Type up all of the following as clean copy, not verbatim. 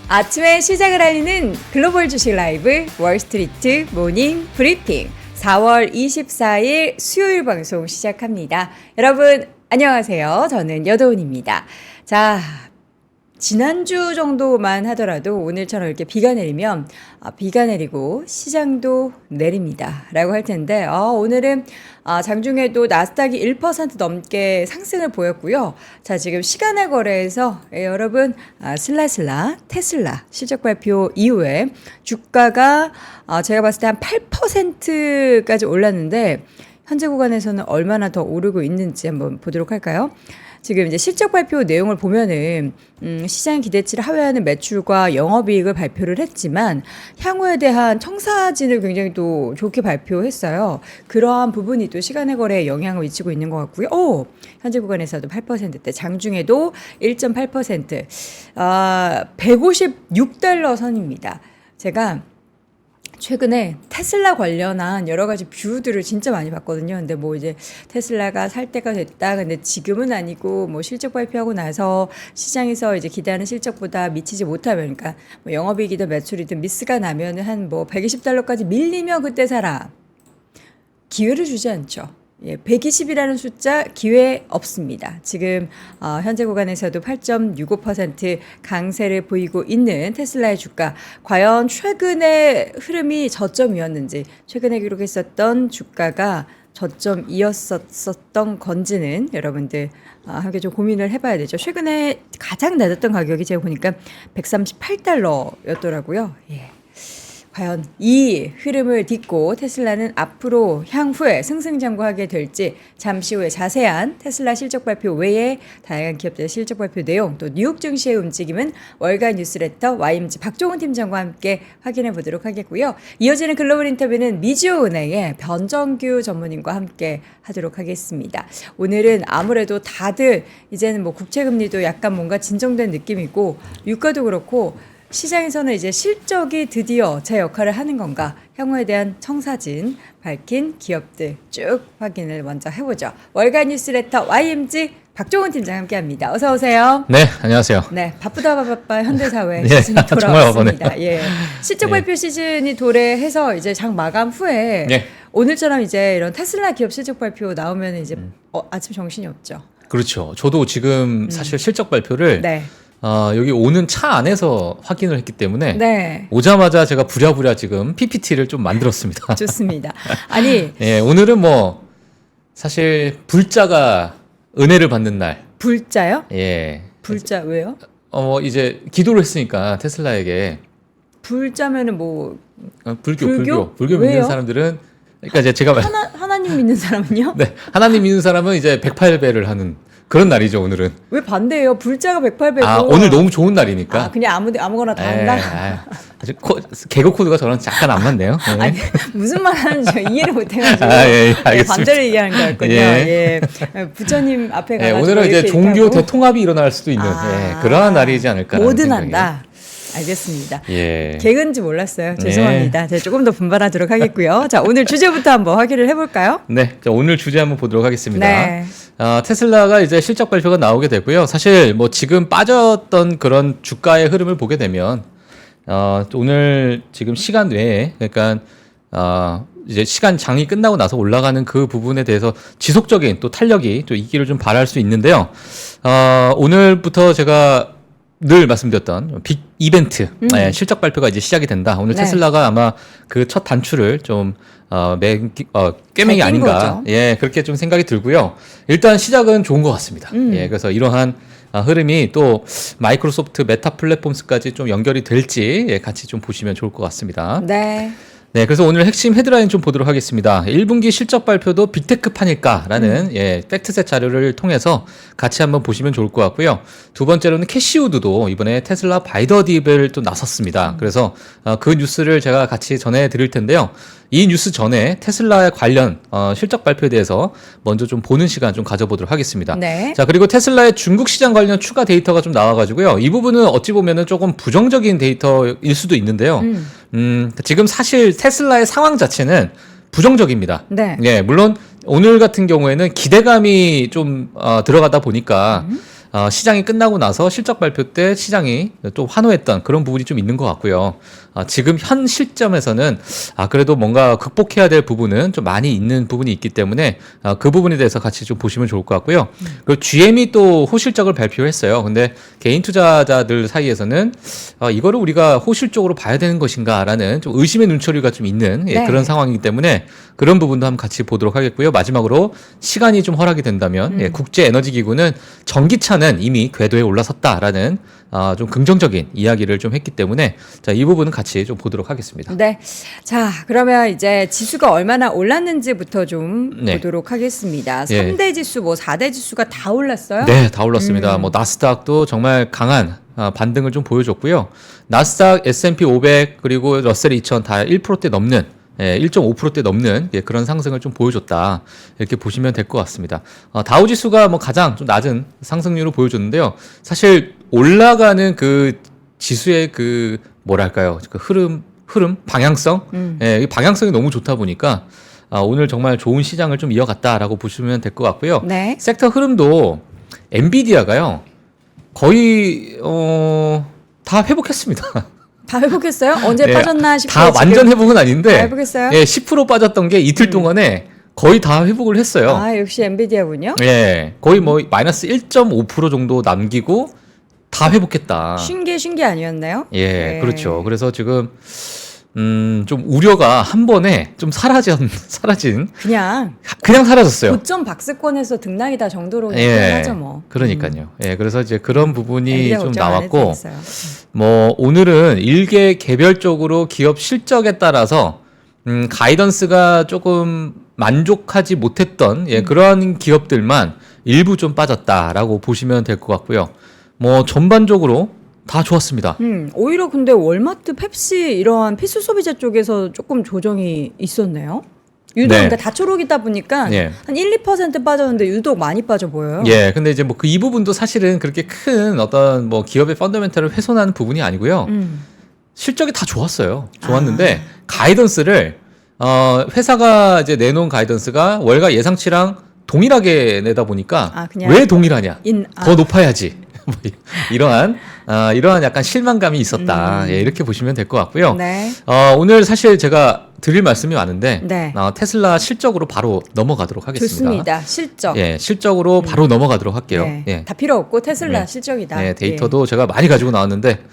아침에 시작을 알리는 글로벌 주식 라이브 월스트리트 모닝 브리핑 4월 24일 수요일 방송 시작합니다. 여러분 안녕하세요. 저는 여도은입니다. 자, 지난주 정도만 하더라도 오늘처럼 이렇게 비가 내리면 비가 내리고 시장도 내립니다 라고 할 텐데 오늘은 장중에도 나스닥이 1% 넘게 상승을 보였고요. 자, 지금 시간의 거래에서 여러분 슬라슬라 테슬라 실적 발표 이후에 주가가 제가 봤을 때 한 8%까지 올랐는데 현재 구간에서는 얼마나 더 오르고 있는지 한번 보도록 할까요? 지금 이제 실적 발표 내용을 보면은 시장 기대치를 하회하는 매출과 영업이익을 발표를 했지만 향후에 대한 청사진을 굉장히 또 좋게 발표했어요. 그러한 부분이 또 시간의 거래에 영향을 미치고 있는 것 같고요. 현재 구간에서도 8%대, 장중에도 1.8%, 156달러 선입니다. 제가 최근에 테슬라 관련한 여러 가지 뷰들을 진짜 많이 봤거든요. 근데 뭐 이제 테슬라가 살 때가 됐다. 근데 지금은 아니고 뭐 실적 발표하고 나서 시장에서 이제 기대하는 실적보다 미치지 못하면, 그러니까 뭐 영업이익이든 매출이든 미스가 나면은 한 뭐 120달러까지 밀리면 그때 사라. 기회를 주지 않죠. 120이라는 숫자 기회 없습니다. 지금 현재 구간에서도 8.65% 강세를 보이고 있는 테슬라의 주가, 과연 최근의 흐름이 저점이었는지, 최근에 기록했었던 주가가 저점이었었던 건지는 여러분들 함께 좀 고민을 해봐야 되죠. 최근에 가장 낮았던 가격이 제가 보니까 138달러였더라고요. 과연 이 흐름을 딛고 테슬라는 앞으로 향후에 승승장구하게 될지, 잠시 후에 자세한 테슬라 실적 발표 외에 다양한 기업들의 실적 발표 내용, 또 뉴욕 증시의 움직임은 월간 뉴스레터 YMG 박종훈 팀장과 함께 확인해 보도록 하겠고요. 이어지는 글로벌 인터뷰는 미주은행의 변정규 전문인과 함께 하도록 하겠습니다. 오늘은 아무래도 다들 이제는 뭐 국채금리도 약간 뭔가 진정된 느낌이고, 유가도 그렇고 시장에서는 이제 실적이 드디어 제 역할을 하는 건가, 향후에 대한 청사진 밝힌 기업들 쭉 확인을 먼저 해보죠. 월간 뉴스레터 YMG 박종훈 팀장 함께합니다. 어서 오세요. 네, 안녕하세요. 네, 바쁘다 현대사회 네, 시즌이 정말 돌아왔습니다. 실적 발표 시즌이 도래해서 이제 장 마감 후에 오늘처럼 이제 이런 테슬라 기업 실적 발표 나오면 이제 아침 정신이 없죠. 그렇죠. 저도 지금 사실 실적 발표를 여기 오는 차 안에서 확인을 했기 때문에 오자마자 제가 부랴부랴 지금 PPT를 좀 만들었습니다. 좋습니다. 아니, 오늘은 뭐 사실 불자가 은혜를 받는 날. 불자요? 예. 불자 왜요? 이제 기도를 했으니까 테슬라에게. 불자면은 뭐 불교 믿는 사람들은, 그러니까 이제 제가 하나님 믿는 사람은요? 네, 하나님 믿는 사람은 이제 108배를 하는 그런 날이죠, 오늘은. 왜 반대예요? 불자가 108배고. 오늘 너무 좋은 날이니까. 그냥 아무거나 다 한다? 개그 코드가 저랑 잠깐 안 맞네요. 아니, 무슨 말 하는지 저 이해를 못 해가지고. 알겠습니다. 반대로 얘기하는 거였군요. 부처님 앞에 가서. 오늘은 이제 종교 대통합이 일어날 수도 있는 그러한 날이지 않을까. 뭐든 한다. 알겠습니다. 개그인지 몰랐어요. 죄송합니다. 제가 조금 더 분발하도록 하겠고요. 자, 오늘 주제부터 한번 확인을 해볼까요? 네, 자, 오늘 주제 한번 보도록 하겠습니다. 테슬라가 이제 실적 발표가 나오게 되고요. 사실 뭐 지금 빠졌던 그런 주가의 흐름을 보게 되면 오늘 지금 시간 외에, 그러니까 이제 시간 장이 끝나고 나서 올라가는 그 부분에 대해서 지속적인 또 탄력이 또 있기를 좀 바랄 수 있는데요. 오늘부터 제가 늘 말씀드렸던 빅 이벤트 실적 발표가 이제 시작이 된다. 오늘 테슬라가 아마 그 첫 단추를 좀 꿰매기 아닌가. 거죠. 그렇게 좀 생각이 들고요. 일단 시작은 좋은 것 같습니다. 그래서 이러한 흐름이 또 마이크로소프트 메타 플랫폼스까지 좀 연결이 될지 같이 좀 보시면 좋을 것 같습니다. 네, 그래서 오늘 핵심 헤드라인 좀 보도록 하겠습니다. 1분기 실적 발표도 빅테크판일까라는 팩트셋 자료를 통해서 같이 한번 보시면 좋을 것 같고요. 두 번째로는 캐시우드도 이번에 테슬라 바이더 딥을 또 나섰습니다. 그래서 그 뉴스를 제가 같이 전해드릴 텐데요. 이 뉴스 전에 테슬라의 관련 실적 발표에 대해서 먼저 좀 보는 시간 좀 가져보도록 하겠습니다. 자, 그리고 테슬라의 중국 시장 관련 추가 데이터가 좀 나와가지고요. 이 부분은 어찌 보면은 조금 부정적인 데이터일 수도 있는데요. 지금 사실 테슬라의 상황 자체는 부정적입니다. 물론 오늘 같은 경우에는 기대감이 좀 들어가다 보니까 시장이 끝나고 나서 실적 발표 때 시장이 또 환호했던 그런 부분이 좀 있는 것 같고요. 지금 현 시점에서는 그래도 뭔가 극복해야 될 부분은 좀 많이 있는 부분이 있기 때문에 그 부분에 대해서 같이 좀 보시면 좋을 것 같고요. 그리고 GM이 또 호실적을 발표했어요. 근데 개인 투자자들 사이에서는 이거를 우리가 호실적으로 봐야 되는 것인가라는 좀 의심의 눈초리가 좀 있는 네. 그런 상황이기 때문에 그런 부분도 한번 같이 보도록 하겠고요. 마지막으로 시간이 좀 허락이 된다면 국제에너지기구는 전기차는 이미 궤도에 올라섰다라는 좀 긍정적인 이야기를 좀 했기 때문에 자, 이 부분은 같이 좀 보도록 하겠습니다. 네. 자, 그러면 이제 지수가 얼마나 올랐는지부터 좀 네. 보도록 하겠습니다. 예. 3대 지수, 뭐 4대 지수가 다 올랐어요? 네, 다 올랐습니다. 뭐 나스닥도 정말 강한 반등을 좀 보여줬고요. 나스닥, S&P 500 그리고 러셀 2000 다 1%대 넘는 1.5%대 넘는 그런 상승을 좀 보여줬다. 이렇게 보시면 될 것 같습니다. 다우지수가 뭐 가장 좀 낮은 상승률을 보여줬는데요. 사실 올라가는 그 지수의 그 뭐랄까요? 그 흐름, 방향성? 이 방향성이 너무 좋다 보니까 오늘 정말 좋은 시장을 좀 이어갔다라고 보시면 될 것 같고요. 네. 섹터 흐름도 엔비디아가요. 거의 다 회복했습니다. 다 회복했어요? 언제 네, 빠졌나 싶어요. 다 완전 회복은 다 아닌데 회복했어요? 10% 빠졌던 게 이틀 동안에 거의 다 회복을 했어요. 역시 엔비디아군요. 거의 뭐 마이너스 1.5% 정도 남기고 다 회복했다. 쉰 게 아니었나요? 네. 그렇죠. 그래서 지금 좀 우려가 한 번에 좀 사라진 그냥 사라졌어요. 고점 박스권에서 등락이다 정도로 표현하죠 뭐. 그러니까요. 그래서 이제 그런 부분이 엔비디아 좀 걱정 안 해도 나왔고, 되겠어요. 뭐 오늘은 일개 개별적으로 기업 실적에 따라서 가이던스가 조금 만족하지 못했던 그러한 기업들만 일부 좀 빠졌다라고 보시면 될 것 같고요. 뭐 전반적으로 다 좋았습니다. 오히려 근데 월마트, 펩시 이러한 필수 소비재 쪽에서 조금 조정이 있었네요. 유독 네. 그러니까 다초록이다 보니까 예. 한 1, 2% 빠졌는데 유독 많이 빠져 보여요. 근데 이제 뭐 그 이 부분도 사실은 그렇게 큰 어떤 뭐 기업의 펀더멘털을 훼손하는 부분이 아니고요. 실적이 다 좋았어요. 좋았는데 가이던스를 회사가 이제 내놓은 가이던스가 월가 예상치랑 동일하게 내다 보니까 그냥 왜 동일하냐? 아. 더 높아야지. 뭐 이러한 약간 실망감이 있었다. 이렇게 보시면 될 것 같고요. 네. 오늘 사실 제가 드릴 말씀이 많은데 네. 테슬라 실적으로 바로 넘어가도록 하겠습니다. 좋습니다. 실적. 실적으로 바로 넘어가도록 할게요. 네. 다 필요 없고 테슬라 네. 실적이다. 데이터도 제가 많이 가지고 나왔는데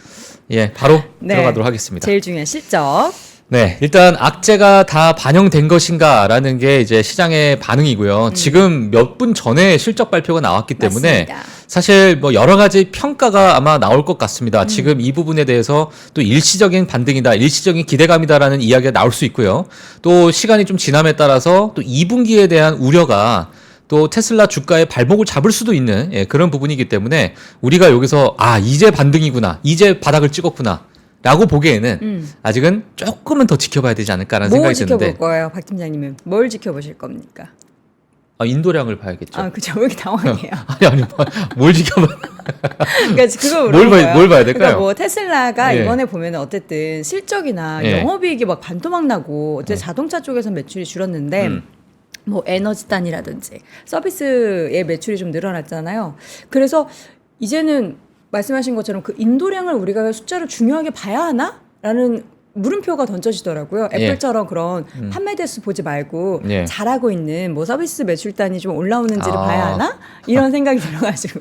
바로 네. 들어가도록 하겠습니다. 제일 중요한 실적. 네, 일단 악재가 다 반영된 것인가라는 게 이제 시장의 반응이고요. 지금 몇 분 전에 실적 발표가 나왔기 때문에 맞습니다. 사실 뭐 여러 가지 평가가 아마 나올 것 같습니다. 지금 이 부분에 대해서 또 일시적인 반등이다, 일시적인 기대감이다라는 이야기가 나올 수 있고요. 또 시간이 좀 지남에 따라서 또 2분기에 대한 우려가 또 테슬라 주가의 발목을 잡을 수도 있는 그런 부분이기 때문에 우리가 여기서 이제 반등이구나, 이제 바닥을 찍었구나 라고 보기에는 아직은 조금은 더 지켜봐야 되지 않을까라는 생각이 드는데. 지켜볼 거예요, 박 팀장님은? 뭘 지켜보실 겁니까? 인도량을 봐야겠죠. 그죠. 왜 이렇게 당황해요? 아니, 뭘 지켜봐. 그러니까 그거 뭘 물어봐요. 뭘 봐야 될까요? 그러니까 뭐 테슬라가 예. 이번에 보면 어쨌든 실적이나 예. 영업이익이 막 반토막 나고 어쨌든 자동차 쪽에서 매출이 줄었는데 뭐 에너지단이라든지 서비스의 매출이 좀 늘어났잖아요. 그래서 이제는 말씀하신 것처럼 그 인도량을 우리가 숫자를 중요하게 봐야 하나? 라는 물음표가 던져지더라고요. 애플처럼 그런 판매 대수 보지 말고 잘하고 있는 뭐 서비스 매출단이 좀 올라오는지를 봐야 하나? 이런 생각이 들어가지고.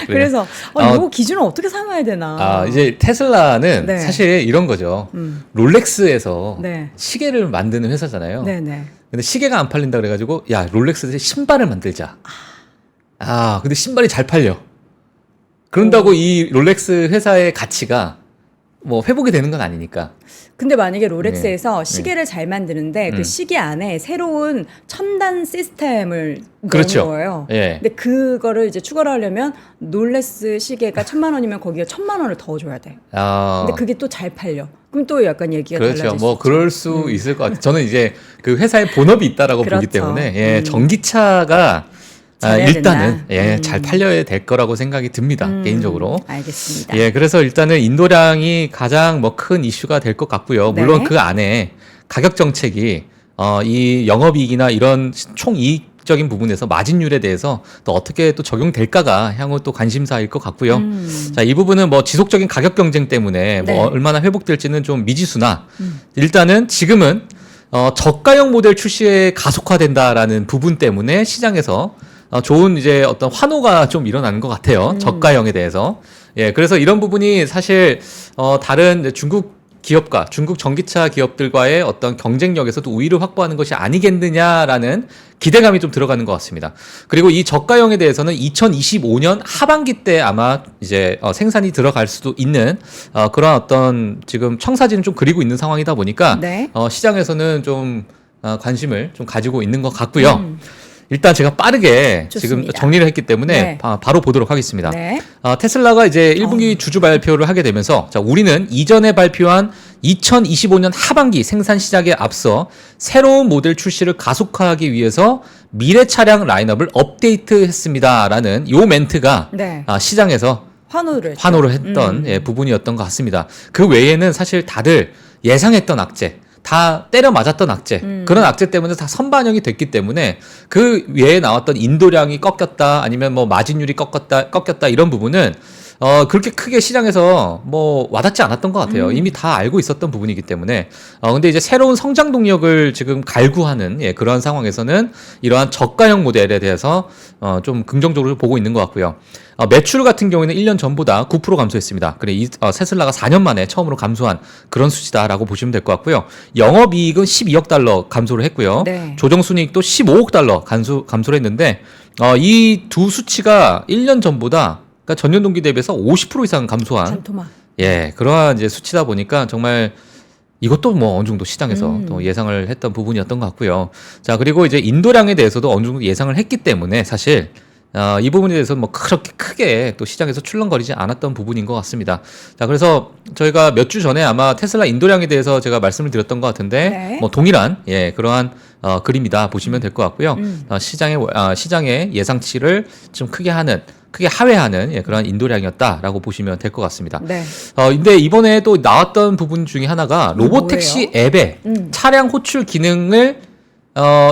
그래서 이거 기준을 어떻게 삼아야 되나? 이제 테슬라는 네. 사실 이런 거죠. 롤렉스에서 네. 시계를 만드는 회사잖아요. 네네. 근데 시계가 안 팔린다 그래가지고 야 롤렉스에서 신발을 만들자. 근데 신발이 잘 팔려. 그런다고 이 롤렉스 회사의 가치가 뭐 회복이 되는 건 아니니까. 근데 만약에 롤렉스에서 시계를 잘 만드는데 그 시계 안에 새로운 첨단 시스템을 그렇죠. 넣은 거예요. 근데 그거를 이제 추가를 하려면 롤렉스 시계가 1,000,000원이면 거기에 1,000,000원을 더 줘야 돼. 근데 그게 또 잘 팔려. 그럼 또 약간 얘기가 달라질 그렇죠. 수 뭐 있죠. 그럴 수 있을 것 같아요. 저는 이제 그 회사의 본업이 있다라고 보기 그렇죠. 때문에 전기차가 잘해야 일단은 된다. 잘 팔려야 될 거라고 생각이 듭니다. 개인적으로. 알겠습니다. 그래서 일단은 인도량이 가장 뭐 큰 이슈가 될 것 같고요. 물론 네. 그 안에 가격 정책이 이 영업이익이나 이런 총이익 적인 부분에서 마진율에 대해서 또 어떻게 또 적용될까가 향후 또 관심사일 것 같고요. 자, 이 부분은 뭐 지속적인 가격 경쟁 때문에 네. 뭐 얼마나 회복될지는 좀 미지수나 일단은 지금은 저가형 모델 출시에 가속화된다라는 부분 때문에 시장에서 좋은 이제 어떤 환호가 좀 일어나는 것 같아요. 저가형에 대해서. 예, 그래서 이런 부분이 사실 다른 이제 중국 기업과 중국 전기차 기업들과의 어떤 경쟁력에서도 우위를 확보하는 것이 아니겠느냐라는 기대감이 좀 들어가는 것 같습니다. 그리고 이 저가형에 대해서는 2025년 하반기 때 아마 이제 생산이 들어갈 수도 있는 그런 어떤 지금 청사진을 좀 그리고 있는 상황이다 보니까 네. 시장에서는 좀 관심을 좀 가지고 있는 것 같고요. 일단 제가 빠르게 좋습니다. 지금 정리를 했기 때문에 네. 바로 보도록 하겠습니다. 네. 테슬라가 이제 1분기 주주 발표를 하게 되면서 자, 우리는 이전에 발표한 2025년 하반기 생산 시작에 앞서 새로운 모델 출시를 가속화하기 위해서 미래 차량 라인업을 업데이트했습니다라는 요 멘트가 네. 시장에서 환호를 했던 부분이었던 것 같습니다. 그 외에는 사실 다들 예상했던 악재, 다 때려 맞았던 악재, 그런 악재 때문에 다 선반영이 됐기 때문에 그 외에 나왔던 인도량이 꺾였다, 아니면 뭐 마진율이 꺾였다 이런 부분은 그렇게 크게 시장에서 뭐 와닿지 않았던 것 같아요. 이미 다 알고 있었던 부분이기 때문에. 근데 이제 새로운 성장 동력을 지금 갈구하는 그러한 상황에서는 이러한 저가형 모델에 대해서 좀 긍정적으로 보고 있는 것 같고요. 매출 같은 경우에는 1년 전보다 9% 감소했습니다. 그래, 테슬라가 4년 만에 처음으로 감소한 그런 수치다라고 보시면 될 것 같고요. 영업이익은 12억 달러 감소를 했고요. 네. 조정순이익도 15억 달러 감소를 했는데, 이 두 수치가 1년 전보다 그러니까 전년 동기 대비해서 50% 이상 감소한 반토막. 그러한 이제 수치다 보니까 정말 이것도 뭐 어느 정도 시장에서 또 예상을 했던 부분이었던 것 같고요. 자, 그리고 이제 인도량에 대해서도 어느 정도 예상을 했기 때문에 사실 이 부분에 대해서 뭐 그렇게 크게 또 시장에서 출렁거리지 않았던 부분인 것 같습니다. 자, 그래서 저희가 몇 주 전에 아마 테슬라 인도량에 대해서 제가 말씀을 드렸던 것 같은데, 네. 뭐 동일한 그러한 그림이다 보시면 될 것 같고요. 시장의 예상치를 좀 크게 하회하는 그런 인도량이었다라고 보시면 될 것 같습니다. 네. 근데 이번에 또 나왔던 부분 중에 하나가 로보택시 앱에 차량 호출 기능을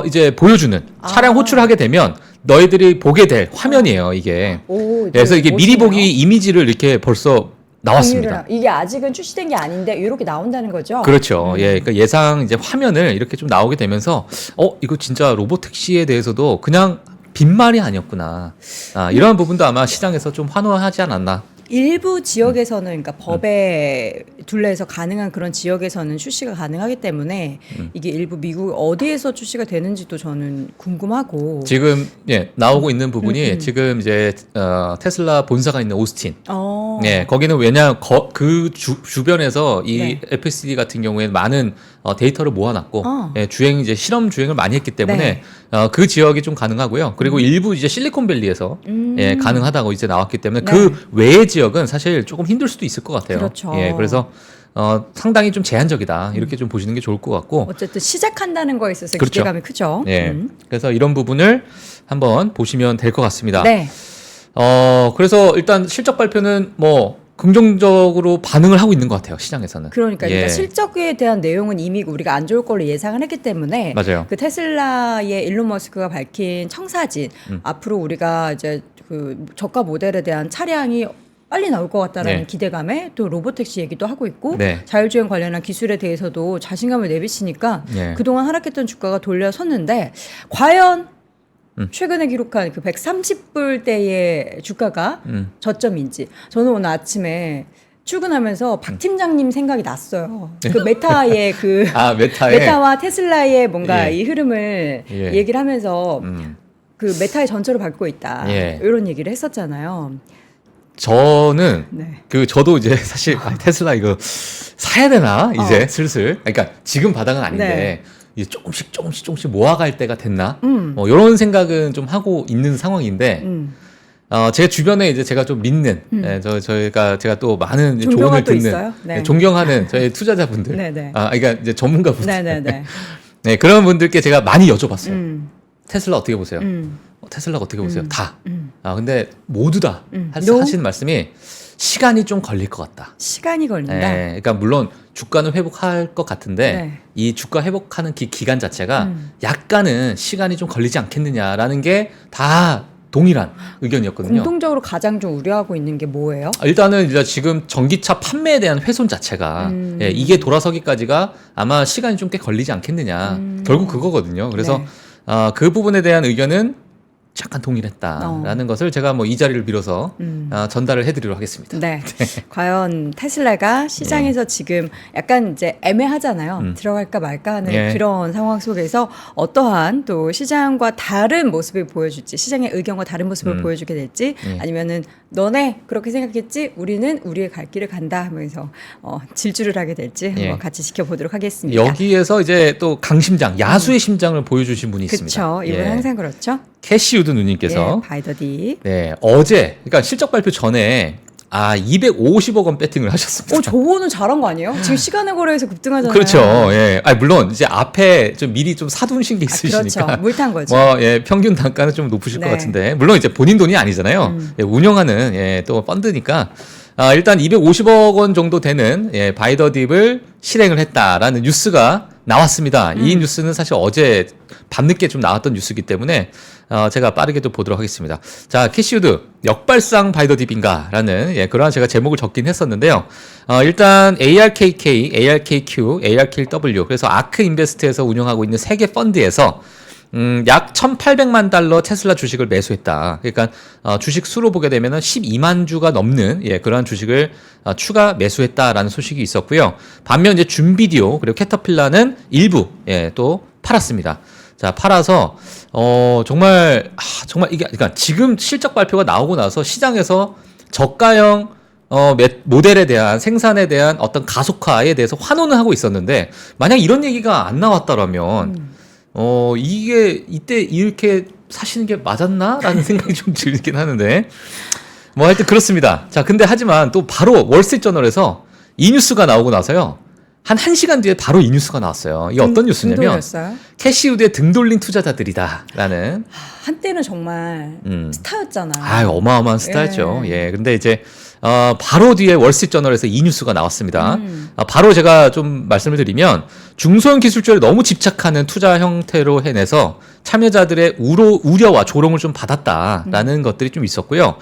이제 보여주는 차량 호출을 하게 되면 너희들이 보게 될 화면이에요, 이게. 오, 그래서 이게 미리 멋있네요. 보기 이미지를 이렇게 벌써 나왔습니다. 이게 아직은 출시된 게 아닌데 이렇게 나온다는 거죠? 그렇죠. 그러니까 예상 이제 화면을 이렇게 좀 나오게 되면서 이거 진짜 로보택시에 대해서도 그냥 빈말이 아니었구나. 이러한 부분도 아마 시장에서 좀 환호하지 않았나. 일부 지역에서는 그러니까 법에 둘레에서 가능한 그런 지역에서는 출시가 가능하기 때문에 이게 일부 미국 어디에서 출시가 되는지도 저는 궁금하고 지금 나오고 있는 부분이 지금 이제 테슬라 본사가 있는 오스틴. 거기는 왜냐 그 주변에서 이 네. FSD 같은 경우에 많은 데이터를 모아놨고 이제 실험 주행을 많이 했기 때문에 그 지역이 좀 가능하고요. 그리고 일부 이제 실리콘밸리에서 가능하다고 이제 나왔기 때문에 네. 그 외의 지역은 사실 조금 힘들 수도 있을 것 같아요. 그렇죠. 그래서 상당히 좀 제한적이다 이렇게 좀 보시는 게 좋을 것 같고. 어쨌든 시작한다는 거에 있어서 그렇죠. 기대감이 크죠. 그래서 이런 부분을 한번 보시면 될 것 같습니다. 네. 그래서 일단 실적 발표는 뭐 긍정적으로 반응을 하고 있는 것 같아요, 시장에서는. 그러니까 실적에 대한 내용은 이미 우리가 안 좋을 걸로 예상을 했기 때문에 맞아요. 그 테슬라의 일론 머스크가 밝힌 청사진 앞으로 우리가 이제 그 저가 모델에 대한 차량이 빨리 나올 것 같다라는 기대감에 또 로보택시 얘기도 하고 있고 자율주행 관련한 기술에 대해서도 자신감을 내비치니까 그동안 하락했던 주가가 돌려섰는데 과연 최근에 기록한 그 130불대의 주가가 저점인지. 저는 오늘 아침에 출근하면서 박 팀장님 생각이 났어요. 그 메타의 메타와 테슬라의 뭔가 이 흐름을 얘기를 하면서 그 메타의 전철을 밟고 있다. 이런 얘기를 했었잖아요. 저는 저도 이제 사실 테슬라 이거 사야 되나 이제 슬슬. 그러니까 지금 바닥은 아닌데. 이제 조금씩 모아갈 때가 됐나? 이런 생각은 좀 하고 있는 상황인데, 제 주변에 이제 제가 좀 믿는, 제가 또 많은 조언을 듣는, 존경하는 저희 투자자분들, 그러니까 이제 전문가분들, 그런 분들께 제가 많이 여쭤봤어요. 테슬라 어떻게 보세요? 테슬라가 어떻게 보세요? 다. 근데 모두 다 하시는 말씀이 시간이 좀 걸릴 것 같다. 시간이 걸린다. 네, 그러니까 물론 주가는 회복할 것 같은데 네. 이 주가 회복하는 기간 자체가 약간은 시간이 좀 걸리지 않겠느냐라는 게 다 동일한 의견이었거든요. 공통적으로 가장 좀 우려하고 있는 게 뭐예요? 일단은 이제 지금 전기차 판매에 대한 훼손 자체가 예, 이게 돌아서기까지가 아마 시간이 좀 꽤 걸리지 않겠느냐. 결국 그거거든요. 그래서 네. 그 부분에 대한 의견은 약간 동일했다라는 것을 제가 뭐 이 자리를 빌어서 전달을 해드리도록 하겠습니다. 네. 과연 테슬라가 시장에서 지금 약간 이제 애매하잖아요. 들어갈까 말까 하는 예. 그런 상황 속에서 어떠한 또 시장과 다른 모습을 보여줄지, 시장의 의견과 다른 모습을 보여주게 될지, 예. 아니면은 너네 그렇게 생각했지, 우리는 우리의 갈 길을 간다 하면서 질주를 하게 될지 한번 예. 같이 지켜보도록 하겠습니다. 여기에서 이제 또 강심장, 야수의 심장을 보여주신 분이 있습니다. 그렇죠. 이분 예. 항상 그렇죠. 캐시우드 누님께서 예, 바이더디. 네, 어제 그러니까 실적 발표 전에 250억 원 배팅을 하셨습니다. 저거는 잘한 거 아니에요? 지금 시간의 거래에서 급등하잖아요. 그렇죠. 예. 물론 이제 앞에 좀 미리 좀 사두신 게 있으시니까. 그렇죠. 물탄 거죠. 예, 평균 단가는 좀 높으실 네. 것 같은데. 물론 이제 본인 돈이 아니잖아요. 예, 운영하는 또 펀드니까. 일단 250억 원 정도 되는 바이더딥을 실행을 했다라는 뉴스가 나왔습니다. 이 뉴스는 사실 어제 밤늦게 좀 나왔던 뉴스이기 때문에 제가 빠르게 또 보도록 하겠습니다. 자, 캐시우드 역발상 바이더딥인가라는 그러한 제가 제목을 적긴 했었는데요. 일단 ARKK, ARKQ, ARKW 그래서 아크 인베스트에서 운영하고 있는 세계 펀드에서 약 1,800만 달러 테슬라 주식을 매수했다. 그러니까 주식 수로 보게 되면은 12만 주가 넘는 그러한 주식을 추가 매수했다라는 소식이 있었고요. 반면 이제 준비디오 그리고 캐터필라는 일부 또 팔았습니다. 자, 팔아서 정말 이게 그러니까 지금 실적 발표가 나오고 나서 시장에서 저가형 모델에 대한 생산에 대한 어떤 가속화에 대해서 환호는 하고 있었는데 만약 이런 얘기가 안 나왔다라면 이게 이때 이렇게 사시는 게 맞았나라는 생각이 좀 들긴 하는데 뭐 하여튼 그렇습니다. 자, 근데 하지만 또 바로 월스트리트저널에서 이 뉴스가 나오고 나서요. 한 1시간 뒤에 바로 이 뉴스가 나왔어요. 이게 어떤 뉴스냐면 캐시우드의 등 돌린 투자자들이다라는 한때는 정말 스타였잖아요. 어마어마한 스타였죠. 예. 근데 이제 바로 뒤에 월스트리트저널에서 이 뉴스가 나왔습니다. 바로 제가 좀 말씀을 드리면 중소형 기술주에 너무 집착하는 투자 형태로 해내서 참여자들의 우려와 조롱을 좀 받았다라는 것들이 좀 있었고요.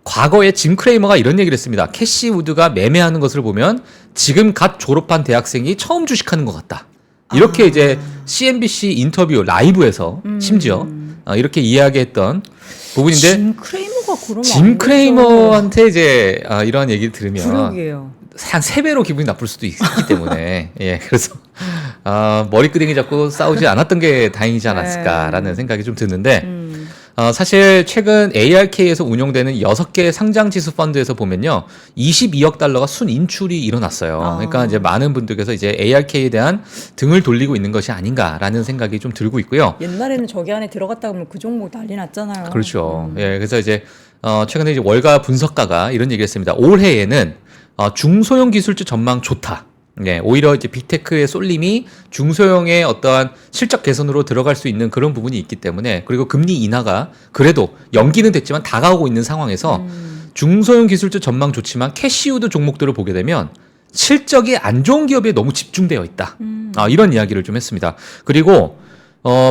과거에 짐 크레이머가 이런 얘기를 했습니다. 캐시우드가 매매하는 것을 보면 지금 갓 졸업한 대학생이 처음 주식하는 것 같다. 이렇게 이제 CNBC 인터뷰 라이브에서 심지어 이렇게 이야기했던 부분인데 짐 크레이머가 그러면 짐 크레이머한테 이제 이러한 얘기를 들으면 그러게요. 한 3배로 기분이 나쁠 수도 있기 때문에 그래서 머리끄댕이 잡고 싸우지 않았던 게 다행이지 않았을까라는 생각이 좀 드는데 사실 최근 ARK에서 운영되는 6개 상장지수 펀드에서 보면요. 22억 달러가 순인출이 일어났어요. 그러니까 이제 많은 분들께서 이제 ARK에 대한 등을 돌리고 있는 것이 아닌가라는 생각이 좀 들고 있고요. 옛날에는 저기 안에 들어갔다 그러면 그 종목 난리 났잖아요. 그렇죠. 그래서 이제 최근에 이제 월가 분석가가 이런 얘기를 했습니다. 올해에는 중소형 기술주 전망 좋다. 오히려 이제 빅테크의 쏠림이 중소형의 어떠한 실적 개선으로 들어갈 수 있는 그런 부분이 있기 때문에 그리고 금리 인하가 그래도 연기는 됐지만 다가오고 있는 상황에서 중소형 기술주 전망 좋지만 캐시우드 종목들을 보게 되면 실적이 안 좋은 기업에 너무 집중되어 있다. 이런 이야기를 좀 했습니다. 그리고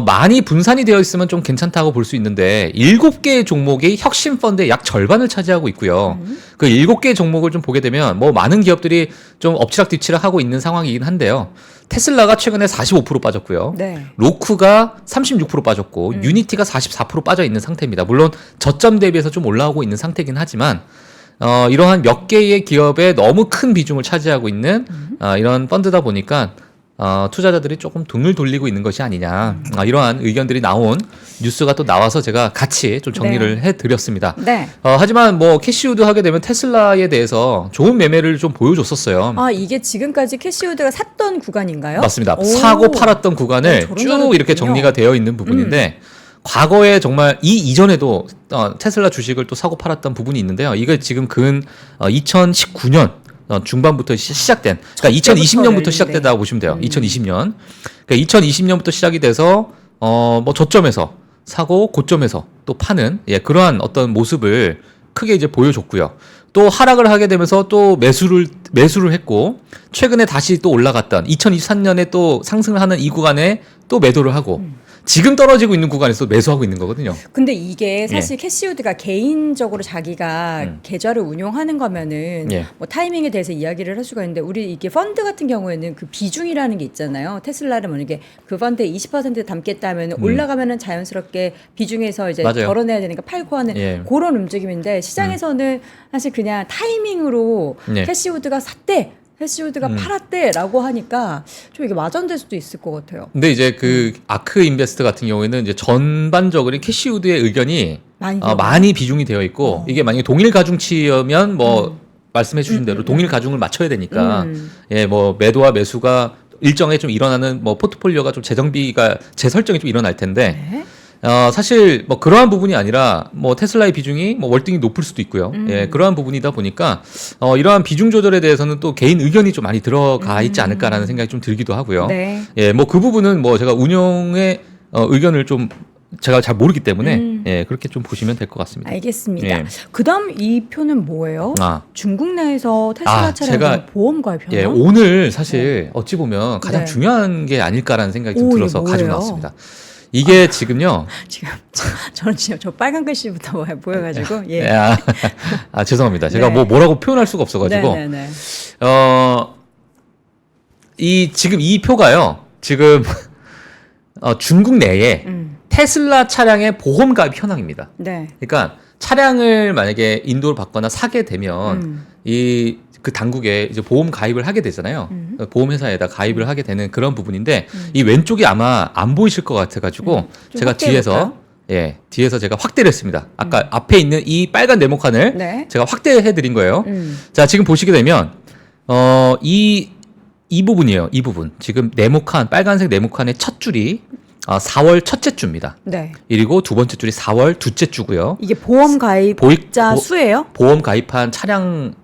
많이 분산이 되어 있으면 좀 괜찮다고 볼 수 있는데 7개의 종목이 혁신 펀드의 약 절반을 차지하고 있고요. 그 7개의 종목을 좀 보게 되면 뭐 많은 기업들이 좀 엎치락뒤치락 하고 있는 상황이긴 한데요. 테슬라가 최근에 45% 빠졌고요. 네. 로크가 36% 빠졌고 유니티가 44% 빠져 있는 상태입니다. 물론 저점 대비해서 좀 올라오고 있는 상태긴 하지만 이러한 몇 개의 기업에 너무 큰 비중을 차지하고 있는 이런 펀드다 보니까 투자자들이 조금 등을 돌리고 있는 것이 아니냐 이러한 의견들이 나온 뉴스가 또 나와서 제가 같이 좀 정리를 해드렸습니다. 네. 하지만 뭐 캐시우드 하게 되면 테슬라에 대해서 좋은 매매를 좀 보여줬었어요. 이게 지금까지 캐시우드가 샀던 구간인가요? 맞습니다. 사고 팔았던 구간을 쭉 이렇게 정리가 되어 있는 부분인데 과거에 정말 이 이전에도 테슬라 주식을 또 사고 팔았던 부분이 있는데요. 이게 지금 근 2019년 중반부터 시작된, 그러니까 2020년부터 시작되다고 보시면 돼요. 2020년. 그러니까 2020년부터 시작이 돼서 뭐 저점에서 사고 고점에서 또 파는 그러한 어떤 모습을 크게 이제 보여줬고요. 또 하락을 하게 되면서 또 매수를 했고 최근에 다시 또 올라갔던 2023년에 또 상승을 하는 이 구간에 또 매도를 하고 지금 떨어지고 있는 구간에서 매수하고 있는 거거든요. 근데 이게 사실 캐시우드가 개인적으로 자기가 계좌를 운용하는 거면은 예. 뭐 타이밍에 대해서 이야기를 할 수가 있는데 우리 이게 펀드 같은 경우에는 그 비중이라는 게 있잖아요. 테슬라를 만약에 그 펀드에 20% 담겠다 하면 올라가면은 자연스럽게 비중에서 이제 맞아요. 덜어내야 되니까 팔고 하는 예. 그런 움직임인데 시장에서는 사실 그냥 타이밍으로 예. 캐시우드가 샀대. 캐시우드가 팔았대라고 하니까 좀 이게 마전될 수도 있을 것 같아요. 근데 이제 그 아크 인베스트 같은 경우에는 이제 전반적으로 캐시우드의 의견이 많이 비중이 되어 있고 이게 만약에 동일 가중치면 뭐 말씀해 주신 대로 동일 가중을 맞춰야 되니까 예, 뭐 매도와 매수가 일정에 좀 일어나는 뭐 포트폴리오가 좀 재설정이 좀 일어날 텐데 네. 사실 뭐 그러한 부분이 아니라 뭐 테슬라의 비중이 뭐 월등히 높을 수도 있고요. 예, 그러한 부분이다 보니까 이러한 비중 조절에 대해서는 또 개인 의견이 좀 많이 들어가 있지 않을까라는 생각이 좀 들기도 하고요. 네. 예, 뭐 그 부분은 뭐 제가 운용의 의견을 좀 제가 잘 모르기 때문에 예, 그렇게 좀 보시면 될 것 같습니다. 알겠습니다. 예. 그다음 이 표는 뭐예요? 중국 내에서 테슬라 차량 보험 가입 현황? 예, 오늘 사실 어찌 보면 가장 네. 중요한 게 아닐까라는 생각이 좀 오, 들어서 이게 가지고 뭐예요? 나왔습니다. 이게 지금요. 지금 저는 지금 저 빨간 글씨부터 보여가지고 예. 죄송합니다. 제가 네. 뭐라고 표현할 수가 없어가지고 네네네. 지금 이 표가요. 지금 중국 내에 테슬라 차량의 보험 가입 현황입니다. 네. 그러니까 차량을 만약에 인도를 받거나 사게 되면 그 당국에 이제 보험 가입을 하게 되잖아요. 보험회사에다 가입을 하게 되는 그런 부분인데 이 왼쪽이 아마 안 보이실 것 같아가지고 제가 뒤에서 제가 확대를 했습니다. 아까 앞에 있는 이 빨간 네모칸을 네. 제가 확대해 드린 거예요. 자, 지금 보시게 되면 이 부분이에요. 이 부분. 지금 네모칸, 빨간색 네모칸의 첫 줄이 4월 첫째 주입니다. 네. 그리고 두 번째 줄이 4월 둘째 주고요. 이게 보험 가입자 수예요? 보험 가입한 차량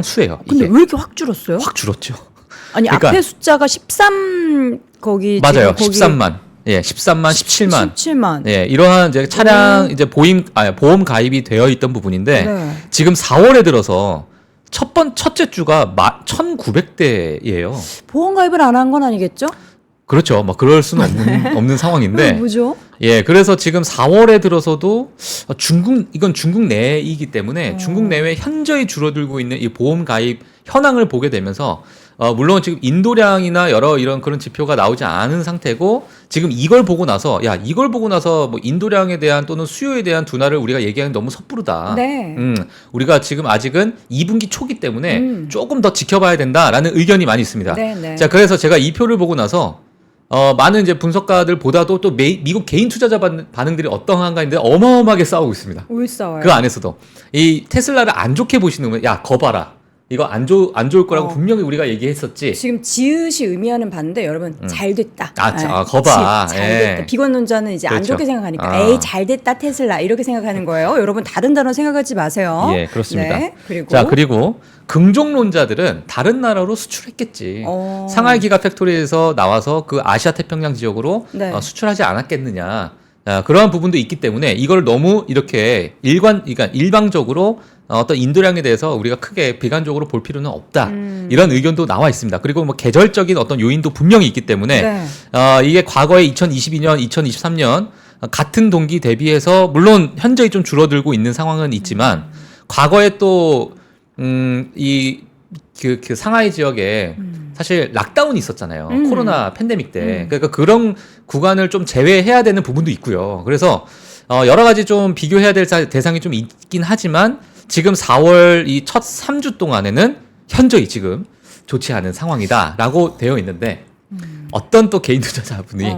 수예요. 근데 이게 왜 이렇게 확 줄었어요? 확 줄었죠. 아니 그러니까 앞에 숫자가 13 거기 맞아요. 지금 거기 13만. 예, 13만, 17만. 17만. 예, 이러한 이제 차량 이제 보험 가입이 되어 있던 부분인데 네. 지금 4월에 들어서 첫째 주가 1,900대예요. 보험 가입을 안 한 건 아니겠죠? 그렇죠. 뭐 그럴 수는 없는 상황인데. 뭐죠? 예, 그래서 지금 4월에 들어서도 이건 중국 내이기 때문에 중국 내외 현저히 줄어들고 있는 이 보험 가입 현황을 보게 되면서 물론 지금 인도량이나 여러 이런 그런 지표가 나오지 않은 상태고 지금 이걸 보고 나서 뭐 인도량에 대한 또는 수요에 대한 둔화를 우리가 얘기하는 너무 섣부르다. 네. 우리가 지금 아직은 2분기 초기 때문에 조금 더 지켜봐야 된다라는 의견이 많이 있습니다. 네, 네. 자, 그래서 제가 이 표를 보고 나서 많은 이제 분석가들보다도 또 미국 개인 투자자 반응들이 어떠한가 했는데 어마어마하게 싸우고 있습니다. 왜 싸워요? 그 안에서도 이 테슬라를 안 좋게 보시는 분, 야, 거 봐라. 이거 안 좋을 거라고 분명히 우리가 얘기했었지. 지금 지읒이 의미하는 반대 여러분 잘 됐다. 거 봐. 잘 됐다. 예. 비관론자는 이제 안 그렇죠. 좋게 생각하니까 에이 잘 됐다 테슬라 이렇게 생각하는 거예요. 여러분 다른 단어 생각하지 마세요. 예, 그렇습니다. 네, 그리고 긍정론자들은 다른 나라로 수출했겠지. 상하이 기가 팩토리에서 나와서 그 아시아 태평양 지역으로 네. 수출하지 않았겠느냐. 그러한 부분도 있기 때문에 이걸 너무 이렇게 그러니까 일방적으로 어떤 인도량에 대해서 우리가 크게 비관적으로 볼 필요는 없다. 이런 의견도 나와 있습니다. 그리고 뭐 계절적인 어떤 요인도 분명히 있기 때문에 네. 이게 과거에 2022년, 2023년 같은 동기 대비해서 물론 현저히 좀 줄어들고 있는 상황은 있지만 과거에 또 그 상하이 지역에 사실 락다운이 있었잖아요. 코로나 팬데믹 때. 그러니까 그런 구간을 좀 제외해야 되는 부분도 있고요. 그래서 여러 가지 좀 비교해야 될 대상이 좀 있긴 하지만 지금 4월 이 첫 3주 동안에는 현저히 지금 좋지 않은 상황이다라고 되어 있는데 어떤 또 개인 투자자분이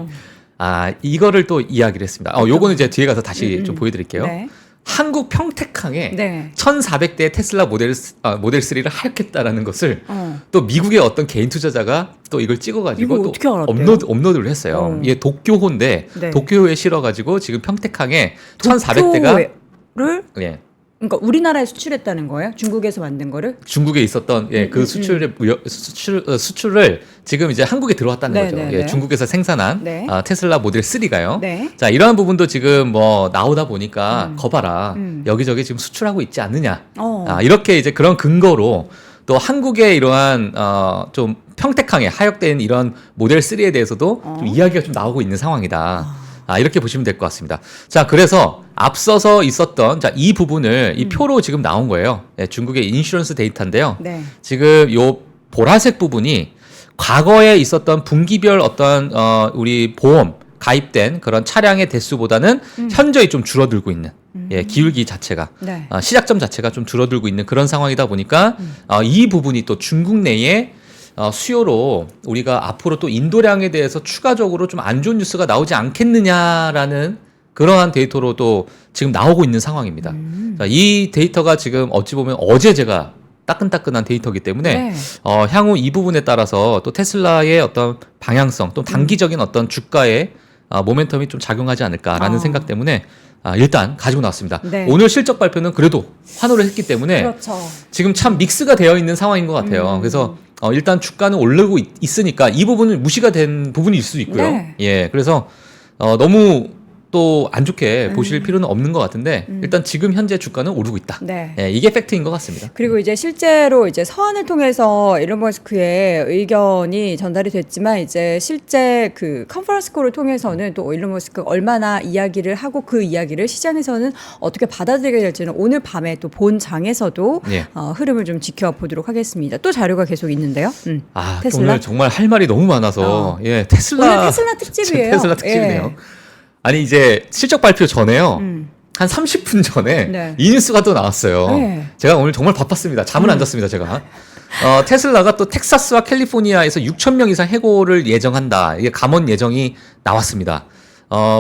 이거를 또 이야기를 했습니다. 요거는 이제 뒤에 가서 다시 좀 보여드릴게요. 네. 한국 평택항에 네. 1,400대의 테슬라 모델 3를 하였겠다라는 것을 또 미국의 어떤 개인 투자자가 또 이걸 찍어가지고 이거 또 어떻게 알았대요? 업로드를 했어요. 이게 도쿄호인데 네. 도쿄호에 실어가지고 지금 평택항에 1,400대가 를 예. 그러니까 우리나라에 수출했다는 거예요? 중국에서 만든 거를? 중국에 있었던 그 수출을 지금 이제 한국에 들어왔다는 네, 거죠. 네, 예, 네. 중국에서 생산한 네. 테슬라 모델 3가요. 네. 자, 이러한 부분도 지금 뭐 나오다 보니까 거봐라. 여기저기 지금 수출하고 있지 않느냐. 이렇게 이제 그런 근거로 또 한국의 이러한 좀 평택항에 하역된 이런 모델 3에 대해서도 좀 이야기가 좀 나오고 있는 상황이다. 이렇게 보시면 될 것 같습니다. 자, 그래서 앞서서 있었던 이 부분을 이 표로 지금 나온 거예요. 네, 중국의 인슈런스 데이터인데요. 네. 지금 요 보라색 부분이 과거에 있었던 분기별 어떤 우리 보험 가입된 그런 차량의 대수보다는 현저히 좀 줄어들고 있는 기울기 자체가 네. 시작점 자체가 좀 줄어들고 있는 그런 상황이다 보니까 이 부분이 또 중국 내에 수요로 우리가 앞으로 또 인도량에 대해서 추가적으로 좀 안 좋은 뉴스가 나오지 않겠느냐라는 그러한 데이터로도 지금 나오고 있는 상황입니다. 자, 이 데이터가 지금 어찌 보면 어제 제가 따끈따끈한 데이터이기 때문에 네. 향후 이 부분에 따라서 또 테슬라의 어떤 방향성 또 단기적인 어떤 주가의 모멘텀이 좀 작용하지 않을까라는 생각 때문에 일단 가지고 나왔습니다. 네. 오늘 실적 발표는 그래도 환호를 했기 때문에 그렇죠. 지금 참 믹스가 되어 있는 상황인 것 같아요. 그래서 일단 주가는 오르고 있으니까 이 부분은 무시가 된 부분일 수도 있고요. 네. 예, 그래서 너무 또 안 좋게 보실 필요는 없는 것 같은데 일단 지금 현재 주가는 오르고 있다. 네. 예, 이게 팩트인 것 같습니다. 그리고 이제 실제로 이제 서한을 통해서 일론 머스크의 의견이 전달이 됐지만 이제 실제 그 컨퍼런스 콜을 통해서는 또 일론 머스크가 얼마나 이야기를 하고 그 이야기를 시장에서는 어떻게 받아들이게 될지는 오늘 밤에 또 본 장에서도 예. 흐름을 좀 지켜보도록 하겠습니다. 또 자료가 계속 있는데요. 테슬라? 오늘 정말 할 말이 너무 많아서 오늘 테슬라 특집이에요. 테슬라 특집이네요. 아니 이제 실적 발표 전에요. 한 30분 전에 네. 이 뉴스가 또 나왔어요. 네. 제가 오늘 정말 바빴습니다. 잠을 안 잤습니다, 제가. 테슬라가 또 텍사스와 캘리포니아에서 6천 명 이상 해고를 예정한다. 이게 감원 예정이 나왔습니다.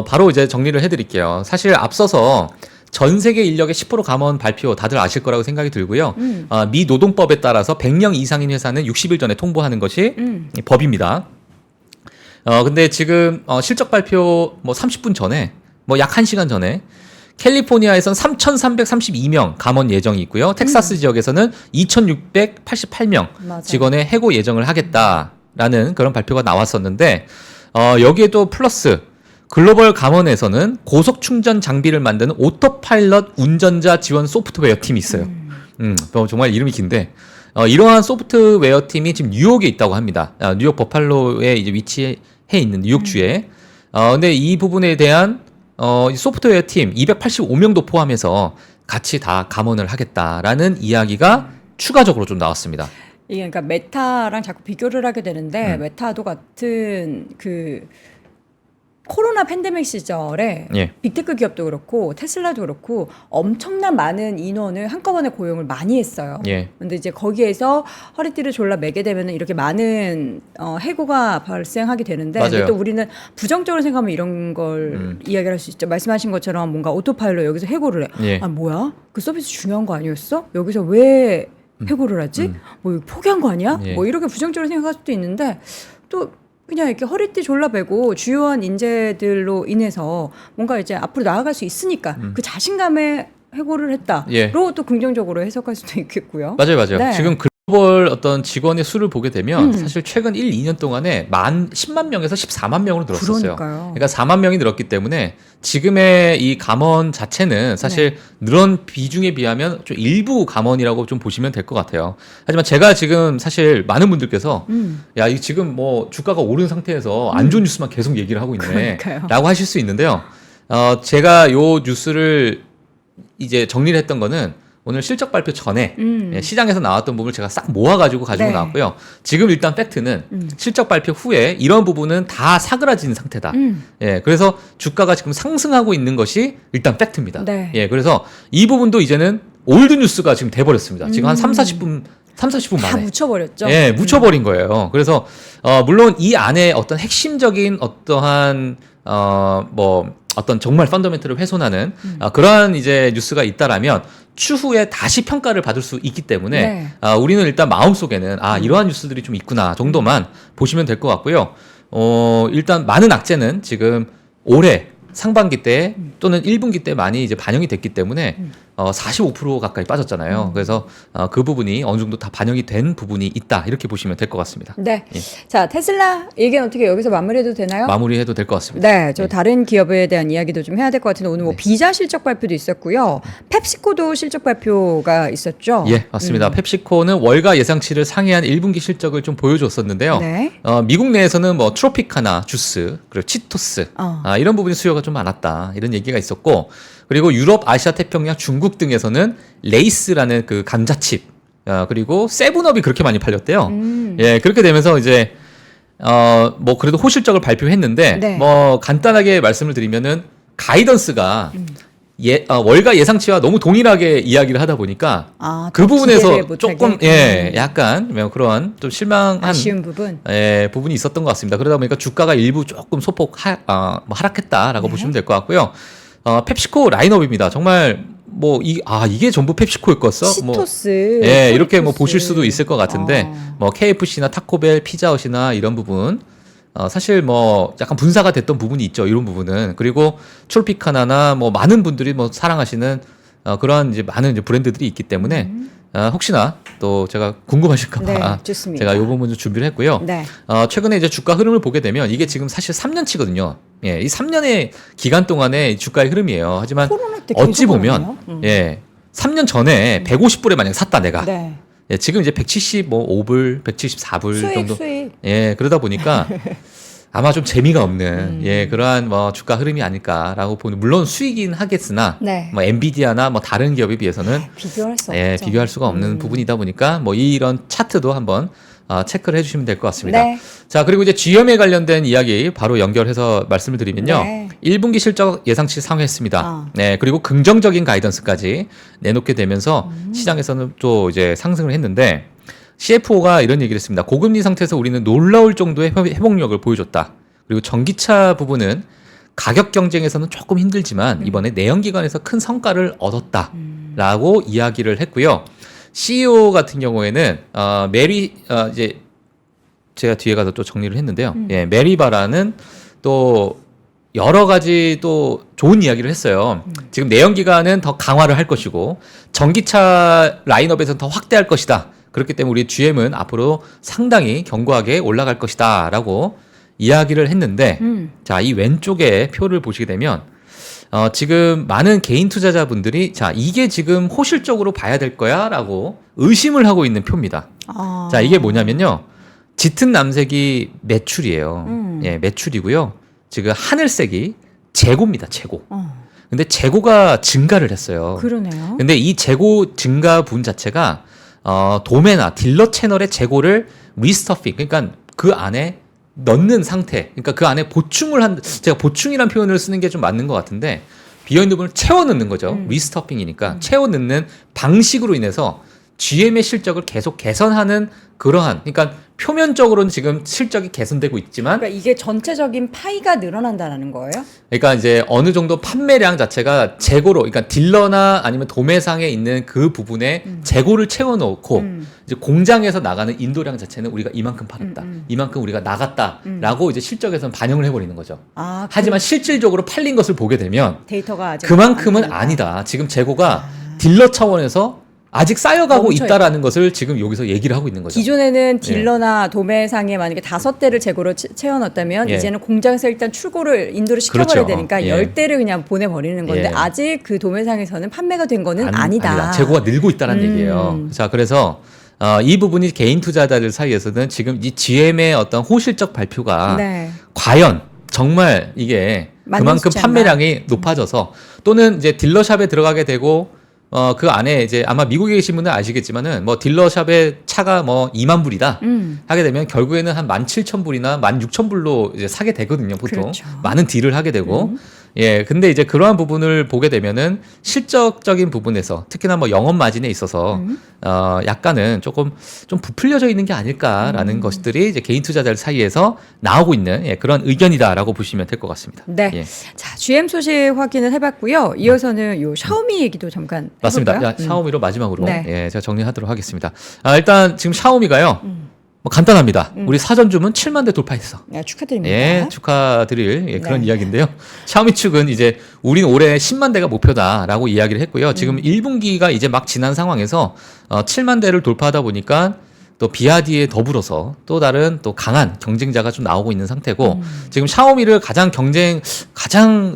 바로 이제 정리를 해드릴게요. 사실 앞서서 전 세계 인력의 10% 감원 발표 다들 아실 거라고 생각이 들고요. 미 노동법에 따라서 100명 이상인 회사는 60일 전에 통보하는 것이 법입니다. 근데 지금 실적 발표 뭐 30분 전에 뭐 약 1시간 전에 캘리포니아에선 3,332명 감원 예정이 있고요. 텍사스 지역에서는 2,688명 맞아요. 직원의 해고 예정을 하겠다라는 그런 발표가 나왔었는데 여기에도 플러스 글로벌 감원에서는 고속 충전 장비를 만드는 오토파일럿 운전자 지원 소프트웨어 팀이 있어요. 정말 이름이 긴데 이러한 소프트웨어 팀이 지금 뉴욕에 있다고 합니다. 뉴욕 버팔로에 이제 위치해 있는 뉴욕주에. 근데 이 부분에 대한 소프트웨어 팀 285명도 포함해서 같이 다 감원을 하겠다라는 이야기가 추가적으로 좀 나왔습니다. 이게 그러니까 메타랑 자꾸 비교를 하게 되는데 메타도 같은 그 코로나 팬데믹 시절에 예. 빅테크 기업도 그렇고 테슬라도 그렇고 엄청난 많은 인원을 한꺼번에 고용을 많이 했어요. 예. 근데 이제 거기에서 허리띠를 졸라 매게 되면 이렇게 많은 해고가 발생하게 되는데 맞아요. 근데 또 우리는 부정적으로 생각하면 이런 걸 이야기를 할 수 있죠. 말씀하신 것처럼 뭔가 오토파일럿 여기서 해고를 해. 예. 뭐야? 그 서비스 중요한 거 아니었어? 여기서 왜 해고를 하지? 뭐 이거 포기한 거 아니야? 예. 뭐 이렇게 부정적으로 생각할 수도 있는데 또 그냥 이렇게 허리띠 졸라매고 주요한 인재들로 인해서 뭔가 이제 앞으로 나아갈 수 있으니까 그 자신감에 해고를 했다로 예. 또 긍정적으로 해석할 수도 있겠고요. 맞아요. 네. 지금 글로벌 어떤 직원의 수를 보게 되면 사실 최근 1, 2년 동안에 10만 명에서 14만 명으로 늘었었어요. 그러니까요. 그러니까 4만 명이 늘었기 때문에 지금의 이 감원 자체는 사실 늘은 비중에 비하면 좀 일부 감원이라고 좀 보시면 될 것 같아요. 하지만 제가 지금 사실 많은 분들께서 야, 이 지금 뭐 주가가 오른 상태에서 안 좋은 뉴스만 계속 얘기를 하고 있네. 그러니까요. 라고 하실 수 있는데요. 제가 요 뉴스를 이제 정리를 했던 거는 오늘 실적 발표 전에 시장에서 나왔던 부분을 제가 싹 모아가지고 가지고 네. 나왔고요. 지금 일단 팩트는 실적 발표 후에 이런 부분은 다 사그라진 상태다. 예, 그래서 주가가 지금 상승하고 있는 것이 일단 팩트입니다. 네. 예, 그래서 이 부분도 이제는 올드 뉴스가 지금 돼버렸습니다. 지금 한 30, 40분 다 만에. 묻혀버렸죠. 예, 묻혀버린 거예요. 그래서 물론 이 안에 어떤 핵심적인 어떠한 뭐 어떤 정말 펀더멘트를 훼손하는 그러한 이제 뉴스가 있다라면 추후에 다시 평가를 받을 수 있기 때문에 우리는 일단 마음속에는 이러한 뉴스들이 좀 있구나 정도만 보시면 될 것 같고요. 일단 많은 악재는 지금 올해 상반기 때 또는 1분기 때 많이 이제 반영이 됐기 때문에 45% 가까이 빠졌잖아요. 그래서 그 부분이 어느 정도 다 반영이 된 부분이 있다. 이렇게 보시면 될 것 같습니다. 네. 예. 자, 테슬라 얘기는 어떻게 여기서 마무리해도 되나요? 마무리해도 될 것 같습니다. 네, 저 다른 기업에 대한 이야기도 좀 해야 될 것 같은데 오늘 뭐 비자 실적 발표도 있었고요. 펩시코도 실적 발표가 있었죠. 예, 맞습니다. 펩시코는 월가 예상치를 상회한 1분기 실적을 좀 보여줬었는데요. 네. 미국 내에서는 뭐 트로피카나 주스, 그리고 치토스 이런 부분이 수요가 좀 많았다. 이런 얘기가 있었고, 그리고 유럽, 아시아, 태평양, 중국 등에서는 레이스라는 그 감자칩, 그리고 세븐업이 그렇게 많이 팔렸대요. 예, 그렇게 되면서 이제 뭐 그래도 호실적을 발표했는데 네. 뭐 간단하게 말씀을 드리면은 가이던스가 월가 예상치와 너무 동일하게 이야기를 하다 보니까 그 부분에서 조금 약간 그런 좀 실망한 아쉬운 부분 부분이 있었던 것 같습니다. 그러다 보니까 주가가 일부 조금 소폭 하락했다라고 보시면 될 것 같고요. 펩시코 라인업입니다. 정말 뭐 이게 전부 펩시코일 거였어? 치토스, 예, 이렇게 뭐 보실 수도 있을 것 같은데 뭐 KFC나 타코벨, 피자헛이나 이런 부분 사실 뭐 약간 분사가 됐던 부분이 있죠. 이런 부분은. 그리고 트로피카나나 뭐 많은 분들이 뭐 사랑하시는 그런 이제 많은 이제 브랜드들이 있기 때문에 혹시나 또 제가 궁금하실까봐 좋습니다. 제가 이 부분 좀 준비를 했고요. 네. 최근에 이제 주가 흐름을 보게 되면 이게 지금 사실 3년치거든요. 예, 이 3년의 기간 동안의 주가의 흐름이에요. 하지만 코로나 때 어찌 계속 보면 3년 전에 150불에 만약 샀다 내가. 네. 예, 지금 이제 175불, 174불 정도. 수익. 예, 그러다 보니까 아마 좀 재미가 없는 그러한 뭐 주가 흐름이 아닐까라고 보는, 물론 수익이긴 하겠으나 뭐 엔비디아나 뭐 다른 기업에 비해서는 비교할 수 예, 없죠. 비교할 수가 없는 부분이다 보니까 뭐 이런 차트도 한번 체크를 해주시면 될 것 같습니다. 네. 자, 그리고 이제 GM에 관련된 이야기 바로 연결해서 말씀을 드리면요. 1분기 실적 예상치 상회했습니다. 네, 그리고 긍정적인 가이던스까지 내놓게 되면서 시장에서는 또 이제 상승을 했는데, CFO가 이런 얘기를 했습니다. 고금리 상태에서 우리는 놀라울 정도의 회복력을 보여줬다. 그리고 전기차 부분은 가격 경쟁에서는 조금 힘들지만 이번에 내연기관에서 큰 성과를 얻었다라고 이야기를 했고요. CEO 같은 경우에는 이제 제가 뒤에 가서 또 정리를 했는데요. 예, 메리바라는 또 여러 가지 또 좋은 이야기를 했어요. 지금 내연기관은 더 강화를 할 것이고 전기차 라인업에서는 더 확대할 것이다. 그렇기 때문에 우리 GM은 앞으로 상당히 견고하게 올라갈 것이다라고 이야기를 했는데, 자, 이 왼쪽에 표를 보시게 되면 지금 많은 개인 투자자분들이 자, 이게 지금 호실적으로 봐야 될 거야 라고 의심을 하고 있는 표입니다. 자, 이게 뭐냐면요, 짙은 남색이 매출이에요. 예, 매출이고요. 지금 하늘색이 재고입니다. 재고. 근데 재고가 증가를 했어요. 그러네요. 근데 이 재고 증가 부분 자체가 도매나 딜러 채널의 재고를 리스터핑, 그러니까 그 안에 넣는 상태, 그러니까 그 안에 제가 보충이란 표현을 쓰는 게 좀 맞는 것 같은데, 비어있는 부분을 채워 넣는 거죠. 리스터핑이니까 채워 넣는 방식으로 인해서 GM의 실적을 계속 개선하는 그러한, 그러니까 표면적으로는 지금 실적이 개선되고 있지만, 그러니까 이게 전체적인 파이가 늘어난다는 거예요? 그러니까 이제 어느 정도 판매량 자체가 재고로, 그러니까 딜러나 아니면 도매상에 있는 그 부분에 재고를 채워놓고 이제 공장에서 나가는 인도량 자체는 우리가 이만큼 팔았다, 이만큼 우리가 나갔다라고 이제 실적에서는 반영을 해버리는 거죠. 하지만 실질적으로 팔린 것을 보게 되면 데이터가 아직 그만큼은 아니다. 지금 재고가 딜러 차원에서 아직 쌓여가고 있다라는 것을 지금 여기서 얘기를 하고 있는 거죠. 기존에는 딜러나 도매상에 만약에 5대를 재고로 채워 넣었다면 이제는 공장에서 일단 출고를 인도를 시켜버려야 되니까 10대를 그냥 보내버리는 건데 아직 그 도매상에서는 판매가 된 거는 아니다. 재고가 늘고 있다는 얘기예요. 자, 그래서 이 부분이 개인 투자자들 사이에서는 지금 이 GM의 어떤 호실적 발표가 과연 정말 이게 그만큼 판매량이 높아져서, 또는 이제 딜러샵에 들어가게 되고 그 안에 이제 아마 미국에 계신 분은 아시겠지만은 뭐 딜러샵에 차가 뭐 2만 불이다 하게 되면 결국에는 한 17,000불이나 16,000불로 이제 사게 되거든요. 보통 많은 딜을 하게 되고 예, 근데 이제 그러한 부분을 보게 되면은 실적적인 부분에서 특히나 뭐 영업 마진에 있어서 약간은 조금 좀 부풀려져 있는 게 아닐까라는 것들이 이제 개인 투자자들 사이에서 나오고 있는 그런 의견이다라고 보시면 될 것 같습니다. 네. 예. 자, GM 소식 확인을 해봤고요. 이어서는 요 샤오미 얘기도 잠깐 해볼까요? 맞습니다. 샤오미로 마지막으로 제가 정리하도록 하겠습니다. 일단 지금 샤오미가요. 뭐 간단합니다. 우리 사전 주문 7만 대 돌파했어. 네, 축하드립니다. 예, 축하드릴 그런 네. 이야기인데요. 샤오미 측은 이제 우리는 올해 10만 대가 목표다라고 이야기를 했고요. 지금 1분기가 이제 막 지난 상황에서 7만 대를 돌파하다 보니까 또 비아디에 더불어서 또 다른 또 강한 경쟁자가 좀 나오고 있는 상태고 지금 샤오미를 가장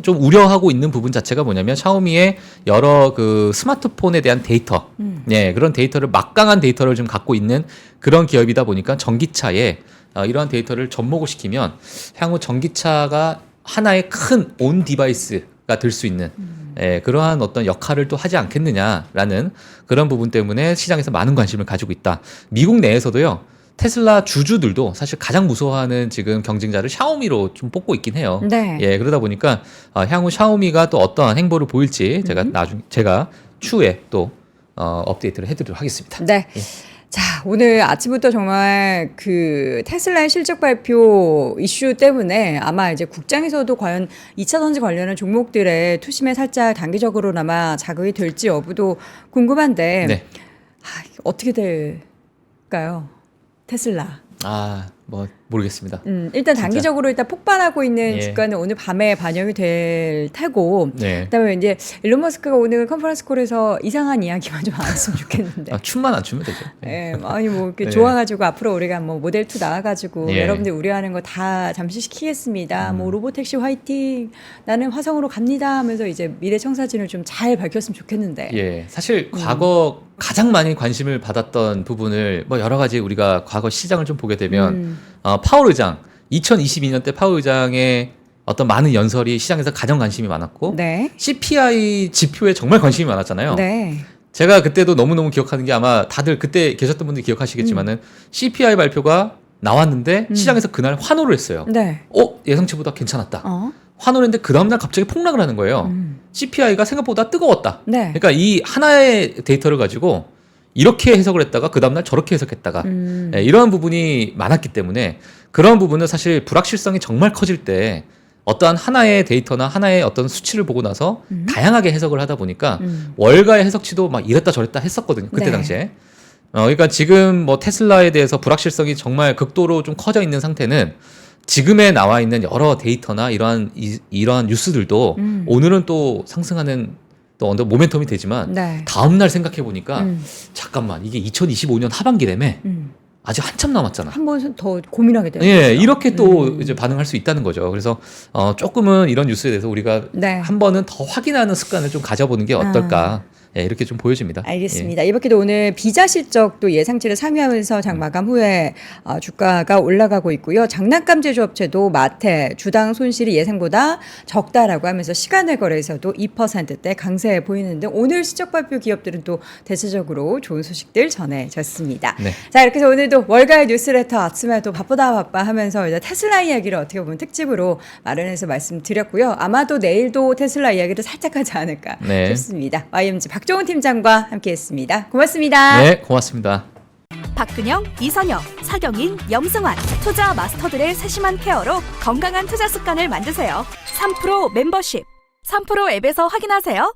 좀 우려하고 있는 부분 자체가 뭐냐면 샤오미의 여러 그 스마트폰에 대한 데이터, 예, 그런 데이터를 막강한 데이터를 좀 갖고 있는 그런 기업이다 보니까 전기차에 이러한 데이터를 접목을 시키면 향후 전기차가 하나의 큰 온 디바이스가 될 수 있는 예, 그러한 어떤 역할을 또 하지 않겠느냐라는 그런 부분 때문에 시장에서 많은 관심을 가지고 있다. 미국 내에서도요. 테슬라 주주들도 사실 가장 무서워하는 지금 경쟁자를 샤오미로 좀 뽑고 있긴 해요. 네. 예, 그러다 보니까 향후 샤오미가 또 어떠한 행보를 보일지 제가 추후에 또 업데이트를 해드리도록 하겠습니다. 네. 자, 오늘 아침부터 정말 그 테슬라의 실적 발표 이슈 때문에 아마 이제 국장에서도 과연 2차 전지 관련한 종목들의 투심에 살짝 단기적으로나마 자극이 될지 여부도 궁금한데 네. 어떻게 될까요? 테슬라. 뭐 모르겠습니다. 일단 진짜. 단기적으로 일단 폭발하고 있는 예. 주가는 오늘 밤에 반영이 될 테고, 네. 그다음에 이제 일론 머스크가 오늘 컨퍼런스 콜에서 이상한 이야기만 좀 안 했으면 좋겠는데. 춤만 안 추면 되죠. 예, 아니 뭐 이렇게 네. 좋아가지고 앞으로 우리가 뭐 모델 2 나와가지고 예. 여러분들 우려하는 거 다 잠시 시키겠습니다. 뭐 로보택시 화이팅, 나는 화성으로 갑니다 하면서 이제 미래 청사진을 좀 잘 밝혔으면 좋겠는데. 예, 사실 과거 가장 많이 관심을 받았던 부분을 뭐 여러 가지 우리가 과거 시장을 좀 보게 되면 파월 의장 2022년 때 파월 의장의 어떤 많은 연설이 시장에서 가장 관심이 많았고 네. CPI 지표에 정말 관심이 많았잖아요. 네. 제가 그때도 너무너무 기억하는 게 아마 다들 그때 계셨던 분들이 기억하시겠지만은 CPI 발표가 나왔는데 시장에서 그날 환호를 했어요. 네. 예상치보다 괜찮았다. 환호를 했는데 그 다음날 갑자기 폭락을 하는 거예요. CPI가 생각보다 뜨거웠다. 네. 그러니까 이 하나의 데이터를 가지고 이렇게 해석을 했다가 그 다음날 저렇게 해석했다가 예, 이러한 부분이 많았기 때문에 그런 부분은 사실 불확실성이 정말 커질 때 어떠한 하나의 데이터나 하나의 어떤 수치를 보고 나서 다양하게 해석을 하다 보니까 월가의 해석치도 막 이랬다 저랬다 했었거든요. 그때 네. 당시에. 그러니까 지금 뭐 테슬라에 대해서 불확실성이 정말 극도로 좀 커져 있는 상태는 지금에 나와 있는 여러 데이터나 이러한 뉴스들도 오늘은 또 상승하는 또 모멘텀이 되지만 네. 다음 날 생각해 보니까 잠깐만 이게 2025년 하반기라며 아직 한참 남았잖아. 한 번 더 고민하게 되는 예, 거죠. 이렇게 또 이제 반응할 수 있다는 거죠. 그래서 조금은 이런 뉴스에 대해서 우리가 네. 한 번은 더 확인하는 습관을 좀 가져보는 게 어떨까. 예, 이렇게 좀 보여집니다. 알겠습니다. 이밖에도 오늘 비자 실적도 예상치를 상회하면서 장 마감 후에 주가가 올라가고 있고요. 장난감 제조업체도 마태 주당 손실이 예상보다 적다라고 하면서 시간외 거래에서도 2%대 강세 보이는데 오늘 실적 발표 기업들은 또 대체적으로 좋은 소식들 전해졌습니다. 네. 자, 이렇게 해서 오늘도 월가의 뉴스레터 아침에 또 바쁘다 하면서 이제 테슬라 이야기를 어떻게 보면 특집으로 마련해서 말씀드렸고요. 아마도 내일도 테슬라 이야기를 살짝 하지 않을까 네. 싶습니다. YMG 박종훈 팀장과 함께했습니다. 고맙습니다. 네, 고맙습니다. 박근영, 이선영, 사경인, 염승환 투자 마스터들의 세심한 케어로 건강한 투자 습관을 만드세요. 3프로 멤버십 3프로 앱에서 확인하세요.